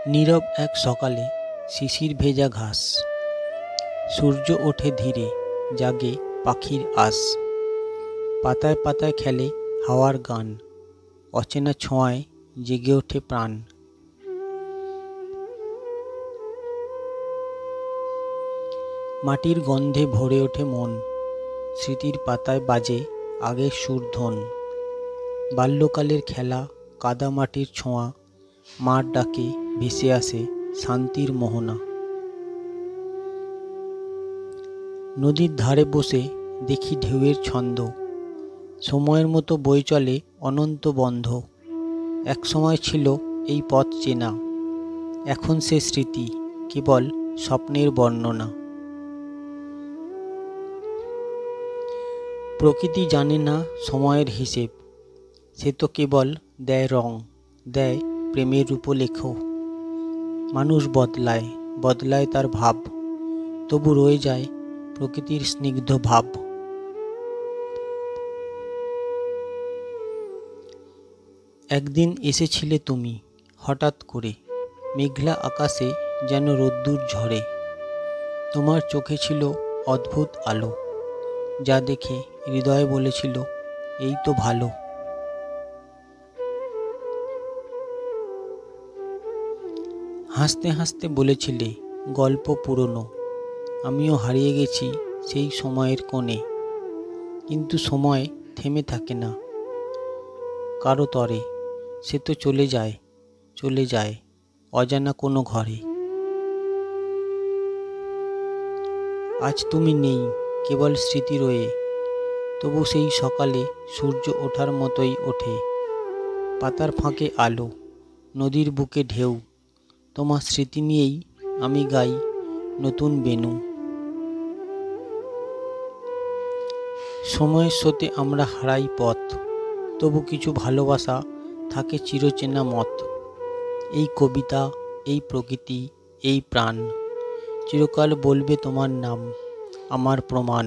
নীরব এক সকালে শিশির ভেজা ঘাস, সূর্য ওঠে ধীরে, জাগে পাখির আশ, পাতায় পাতায় খেলে হাওয়ার গান, অচেনা ছোঁয়ায় জেগে ওঠে প্রাণ। মাটির গন্ধে ভরে ওঠে মন, স্মৃতির পাতায় বাজে আগের সুরধন। বাল্যকালের খেলা, কাদা মাটির ছোঁয়া, মার ডাকে ভেসে আসে শান্তির মোহনা। নদীর ধারে বসে দেখি ঢেউয়ের ছন্দ, সময়ের মতো বয়ে চলে অনন্ত বন্ধ। এক সময় ছিল এই পথ চেনা, এখন সে স্মৃতি কেবল স্বপ্নের বর্ণনা। প্রকৃতি জানে না সময়ের হিসেব, সে তো কেবল দেয় রং, দেয় প্রেমের রূপলেখ। মানুষ বদলায়, বদলায় তার ভাব, তবু রয়ে যায় প্রকৃতির স্নিগ্ধ ভাব। একদিন এসেছিলে তুমি হঠাৎ করে, মেঘলা আকাশে যেন রোদ্দুর ঝরে। তোমার চোখে ছিল অদ্ভুত আলো, যা দেখে হৃদয় বলেছিল এই তো ভালো। হাসতে হাসতে বলেছিলে গল্প পুরনো, আমিও হারিয়ে গেছি সেই সময়ের কোণে। কিন্তু সময় থেমে থাকে না কারো তরে, সে তো চলে যায়, চলে যায় অজানা কোনো ঘরে। আজ তুমি নেই, কেবল স্মৃতি রয়ে, তবু সেই সকালে সূর্য ওঠার মতোই ওঠে। পাতার ফাঁকে আলো, নদীর বুকে ঢেউ, তোমার স্মৃতি নিয়েই আমি গাই নতুন বেনু। সময়ের স্রোতে আমরা হারাই পথ, তবু কিছু ভালোবাসা থাকে চিরচেনা মত। এই কবিতা, এই প্রকৃতি, এই প্রাণ চিরকাল বলবে তোমার নাম, আমার প্রমাণ।